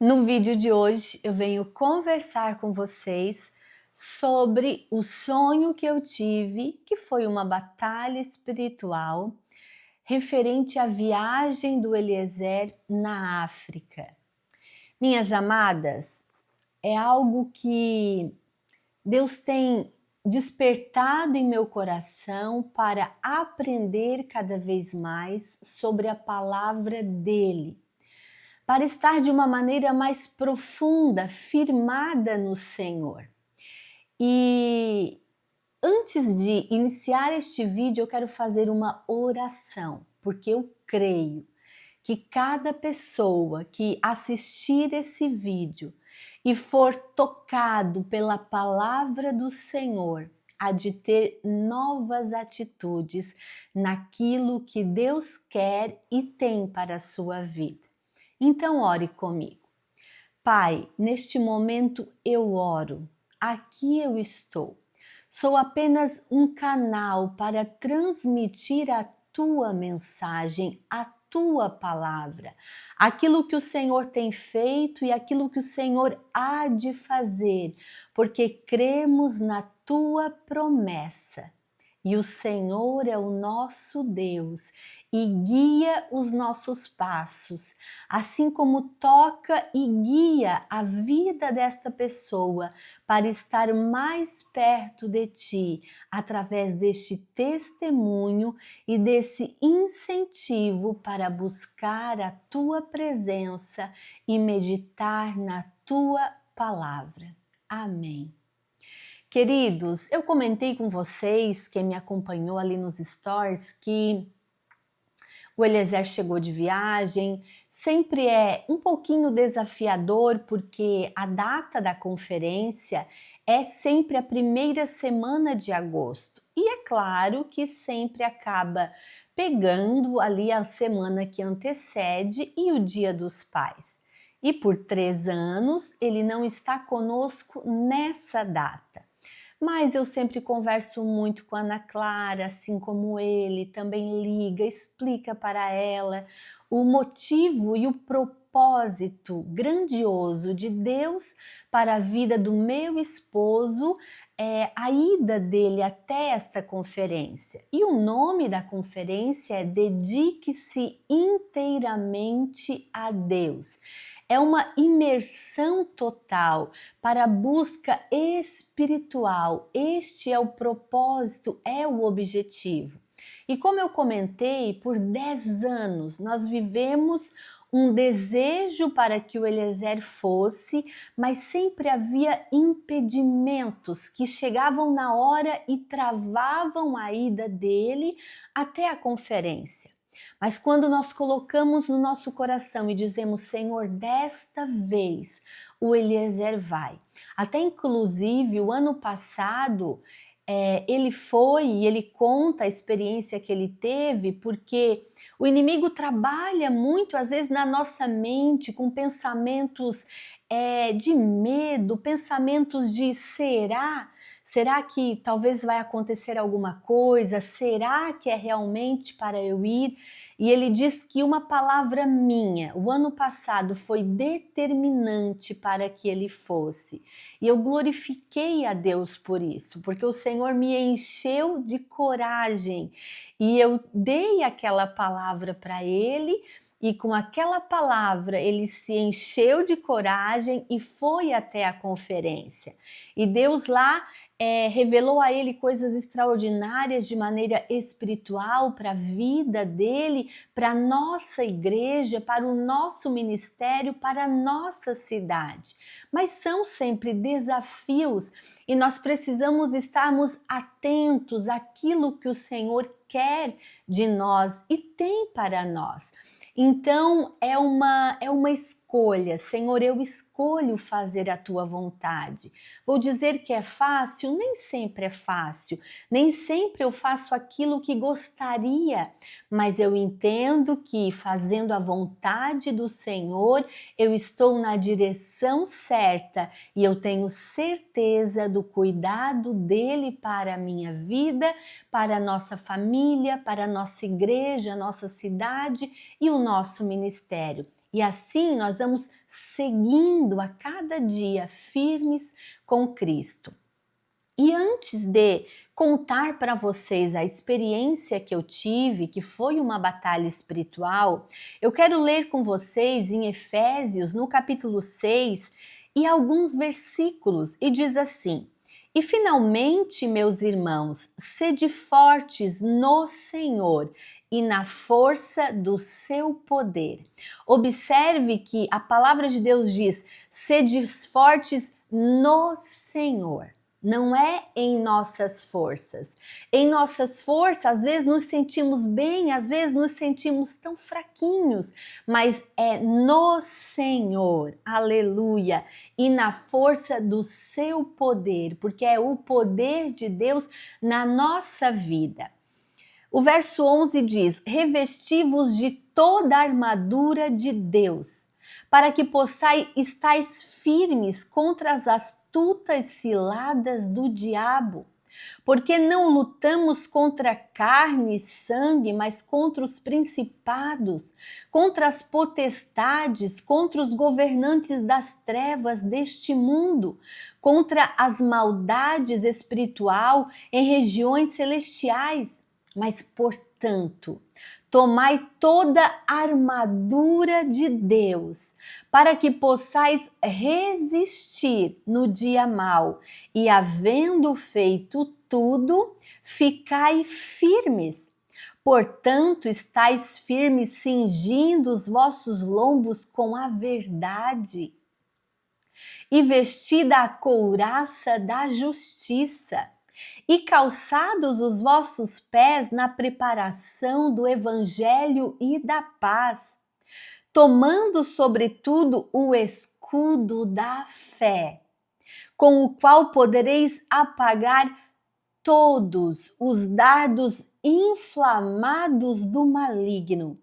No vídeo de hoje eu venho conversar com vocês sobre o sonho que eu tive, que foi uma batalha espiritual, referente à viagem do Eliezer na África. Minhas amadas, é algo que Deus tem despertado em meu coração para aprender cada vez mais sobre a palavra dele, para estar de uma maneira mais profunda, firmada no Senhor. E antes de iniciar este vídeo, eu quero fazer uma oração, porque eu creio que cada pessoa que assistir esse vídeo e for tocado pela palavra do Senhor, há de ter novas atitudes naquilo que Deus quer e tem para a sua vida. Então, ore comigo. Pai, neste momento eu oro, aqui eu estou. Sou apenas um canal para transmitir a tua mensagem, a tua palavra, aquilo que o Senhor tem feito e aquilo que o Senhor há de fazer, porque cremos na tua promessa. E o Senhor é o nosso Deus e guia os nossos passos, assim como toca e guia a vida desta pessoa para estar mais perto de ti, através deste testemunho e desse incentivo para buscar a tua presença e meditar na tua palavra. Amém. Queridos, eu comentei com vocês, quem me acompanhou ali nos stories, que o Eliezer chegou de viagem. Sempre é um pouquinho desafiador, porque a data da conferência é sempre a primeira semana de agosto. E é claro que sempre acaba pegando ali a semana que antecede e o Dia dos Pais. E por 3 anos ele não está conosco nessa data. Mas eu sempre converso muito com a Ana Clara, assim como ele, também liga, explica para ela o motivo e o propósito grandioso de Deus para a vida do meu esposo, a ida dele até esta conferência. E o nome da conferência é Dedique-se inteiramente a Deus. É uma imersão total para a busca espiritual. Este é o propósito, é o objetivo. E como eu comentei, por 10 anos nós vivemos um desejo para que o Eliezer fosse, mas sempre havia impedimentos que chegavam na hora e travavam a ida dele até a conferência. Mas quando nós colocamos no nosso coração e dizemos, Senhor, desta vez o Eliezer vai. Até inclusive o ano passado ele foi e ele conta a experiência que ele teve, porque o inimigo trabalha muito às vezes na nossa mente com pensamentos de medo, pensamentos de será? Será que talvez vai acontecer alguma coisa? Será que é realmente para eu ir? E ele diz que uma palavra minha, o ano passado, foi determinante para que ele fosse. E eu glorifiquei a Deus por isso, porque o Senhor me encheu de coragem e eu dei aquela palavra para ele. E com aquela palavra ele se encheu de coragem e foi até a conferência. E Deus lá revelou a ele coisas extraordinárias de maneira espiritual para a vida dele, para a nossa igreja, para o nosso ministério, para a nossa cidade. Mas são sempre desafios e nós precisamos estarmos atentos àquilo que o Senhor quer de nós e tem para nós. Então é uma escolha, Senhor, eu escolho fazer a tua vontade. Vou dizer que é fácil? Nem sempre é fácil, nem sempre eu faço aquilo que gostaria, mas eu entendo que fazendo a vontade do Senhor, eu estou na direção certa e eu tenho certeza do cuidado dele para a minha vida, para a nossa família, para a nossa igreja, a nossa cidade e o nosso ministério. E E assim nós vamos seguindo a cada dia firmes com Cristo. E antes de contar para vocês a experiência que eu tive, que foi uma batalha espiritual, eu quero ler com vocês em Efésios, no capítulo 6, e alguns versículos, e diz assim: E finalmente, meus irmãos, sede fortes no Senhor e na força do seu poder. Observe que a palavra de Deus diz: sede fortes no Senhor. Não é em nossas forças. Em nossas forças, às vezes nos sentimos bem, às vezes nos sentimos tão fraquinhos, mas é no Senhor, aleluia, e na força do seu poder, porque é o poder de Deus na nossa vida. O verso 11 diz: revesti-vos de toda a armadura de Deus, para que possais estar firmes contra as astutas ciladas do diabo. Porque não lutamos contra carne e sangue, mas contra os principados, contra as potestades, contra os governantes das trevas deste mundo, contra as maldades espiritual em regiões celestiais. Mas, portanto, tomai toda a armadura de Deus, para que possais resistir no dia mau, e havendo feito tudo, ficai firmes. Portanto, estais firmes, cingindo os vossos lombos com a verdade, e vestida a couraça da justiça, e calçados os vossos pés na preparação do evangelho e da paz, tomando sobretudo o escudo da fé, com o qual podereis apagar todos os dardos inflamados do maligno,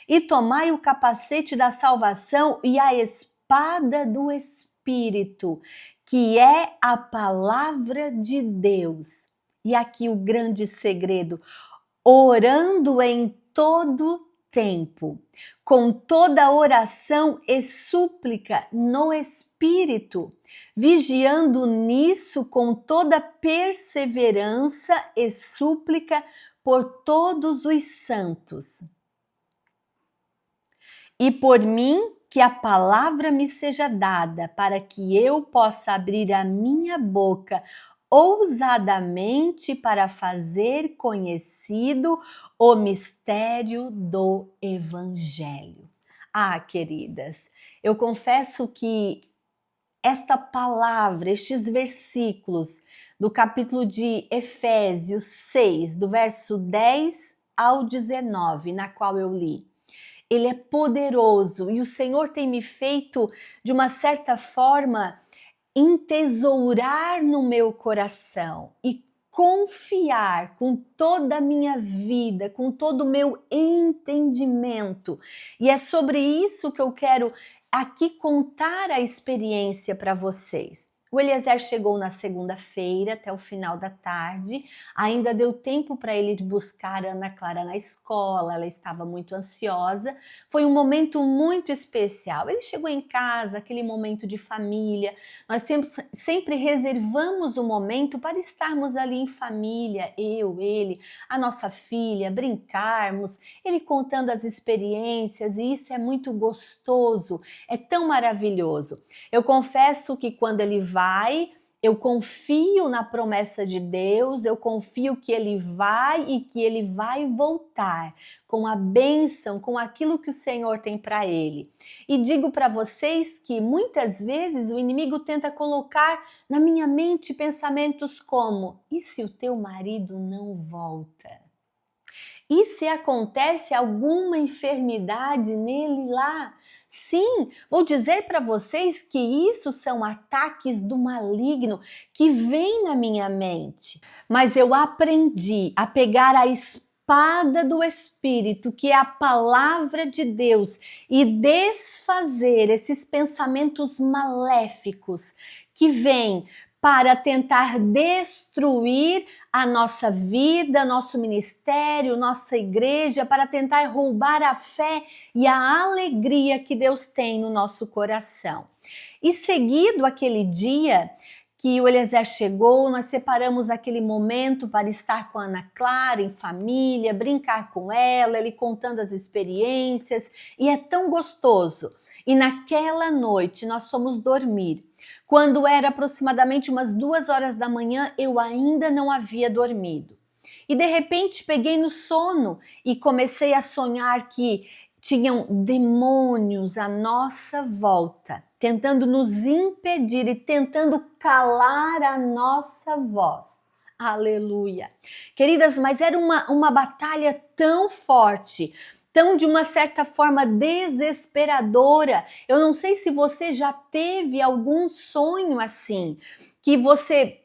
e tomai o capacete da salvação e a espada do Espírito, que é a palavra de Deus. E aqui o grande segredo: orando em todo tempo, com toda oração e súplica no Espírito, vigiando nisso com toda perseverança e súplica por todos os santos. E por mim, que a palavra me seja dada, para que eu possa abrir a minha boca ousadamente para fazer conhecido o mistério do Evangelho. Ah, queridas, eu confesso que esta palavra, estes versículos do capítulo de Efésios 6, do verso 10 ao 19, na qual eu li, ele é poderoso e o Senhor tem me feito, de uma certa forma, entesourar no meu coração e confiar com toda a minha vida, com todo o meu entendimento. E é sobre isso que eu quero aqui contar a experiência para vocês. O Eliezer chegou na segunda-feira, até o final da tarde, ainda deu tempo para ele ir buscar a Ana Clara na escola, ela estava muito ansiosa, foi um momento muito especial. Ele chegou em casa, aquele momento de família, nós sempre reservamos um momento para estarmos ali em família, eu, ele, a nossa filha, brincarmos, ele contando as experiências, e isso é muito gostoso, é tão maravilhoso. Eu confesso que quando ele vai, eu confio na promessa de Deus, eu confio que ele vai e que ele vai voltar com a bênção, com aquilo que o Senhor tem para ele. E digo para vocês que muitas vezes o inimigo tenta colocar na minha mente pensamentos como: e se o teu marido não volta? E se acontece alguma enfermidade nele lá? Sim, vou dizer para vocês que isso são ataques do maligno que vêm na minha mente. Mas eu aprendi a pegar a espada do Espírito, que é a palavra de Deus, e desfazer esses pensamentos maléficos que vêm para tentar destruir a nossa vida, nosso ministério, nossa igreja, para tentar roubar a fé e a alegria que Deus tem no nosso coração. E seguido aquele dia que o Eliezer chegou, nós separamos aquele momento para estar com a Ana Clara em família, brincar com ela, ele contando as experiências, e é tão gostoso. E naquela noite nós fomos dormir. Quando era aproximadamente umas 2 horas da manhã, eu ainda não havia dormido. E de repente peguei no sono e comecei a sonhar que tinham demônios à nossa volta, tentando nos impedir e tentando calar a nossa voz. Aleluia! Queridas, mas era uma batalha tão forte, tão de uma certa forma desesperadora. Eu não sei se você já teve algum sonho assim, que você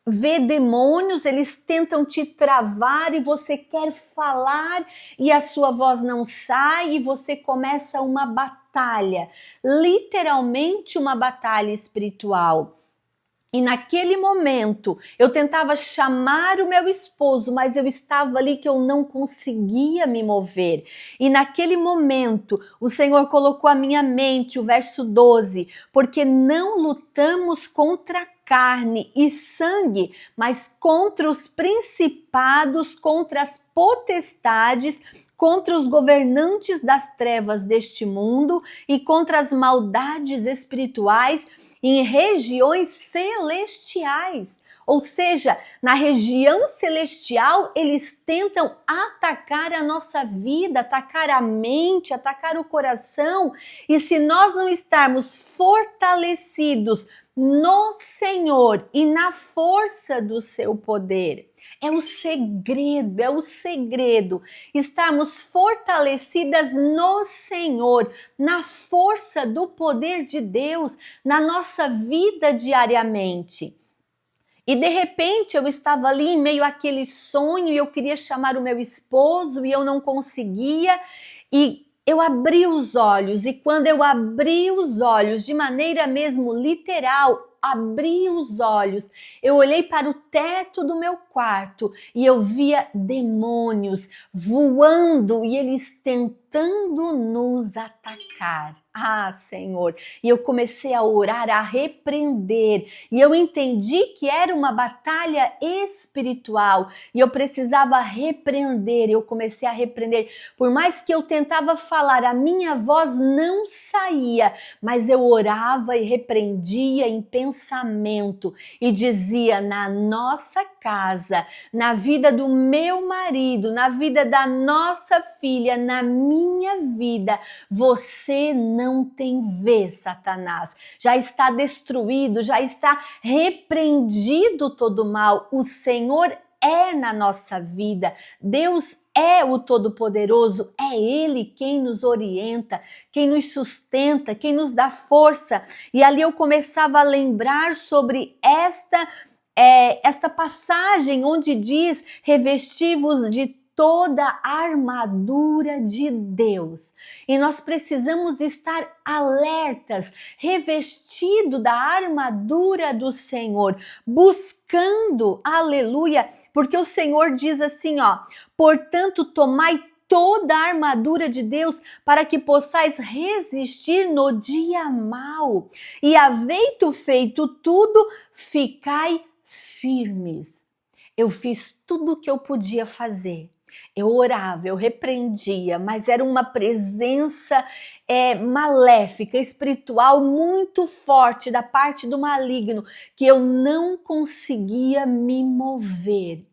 vê demônios, eles tentam te travar e você quer falar e a sua voz não sai e você começa uma batalha, literalmente uma batalha espiritual. E naquele momento eu tentava chamar o meu esposo, mas eu estava ali que eu não conseguia me mover. E naquele momento o Senhor colocou à minha mente o verso 12, porque não lutamos contra carne e sangue, mas contra os principados, contra as potestades, contra os governantes das trevas deste mundo e contra as maldades espirituais em regiões celestiais. Ou seja, na região celestial, eles tentam atacar a nossa vida, atacar a mente, atacar o coração. E se nós não estarmos fortalecidos no Senhor e na força do seu poder, é o segredo. Estarmos fortalecidas no Senhor, na força do poder de Deus, na nossa vida diariamente. E de repente eu estava ali em meio àquele sonho e eu queria chamar o meu esposo e eu não conseguia. E eu abri os olhos, e quando eu abri os olhos, de maneira mesmo literal, abri os olhos, eu olhei para o teto do meu quarto e eu via demônios voando e eles tentando nos atacar. Ah, Senhor! E eu comecei a orar, a repreender, e eu entendi que era uma batalha espiritual e eu precisava repreender. Eu comecei a repreender. Por mais que eu tentava falar, a minha voz não saía, mas eu orava e repreendia em pensamento e dizia: na nossa casa, na vida do meu marido, na vida da nossa filha, na minha vida, você não tem vez, Satanás. Já está destruído, já está repreendido todo o mal. O Senhor é na nossa vida. Deus é o Todo-Poderoso, é Ele quem nos orienta, quem nos sustenta, quem nos dá força. E ali eu começava a lembrar sobre esta passagem onde diz: revesti-vos de toda a armadura de Deus. E nós precisamos estar alertas, revestido da armadura do Senhor, buscando, aleluia, porque o Senhor diz assim, ó: portanto, tomai toda a armadura de Deus para que possais resistir no dia mau. E havendo feito tudo, ficai firmes. Eu fiz tudo o que eu podia fazer. Eu orava, eu repreendia, mas era uma presença maléfica, espiritual muito forte da parte do maligno, que eu não conseguia me mover.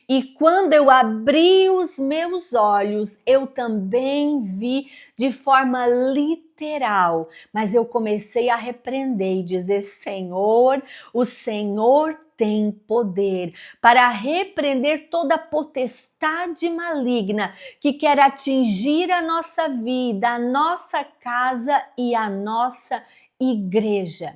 E quando eu abri os meus olhos, eu também vi de forma literal, mas eu comecei a repreender e dizer: Senhor, o Senhor tem poder para repreender toda potestade maligna que quer atingir a nossa vida, a nossa casa e a nossa igreja.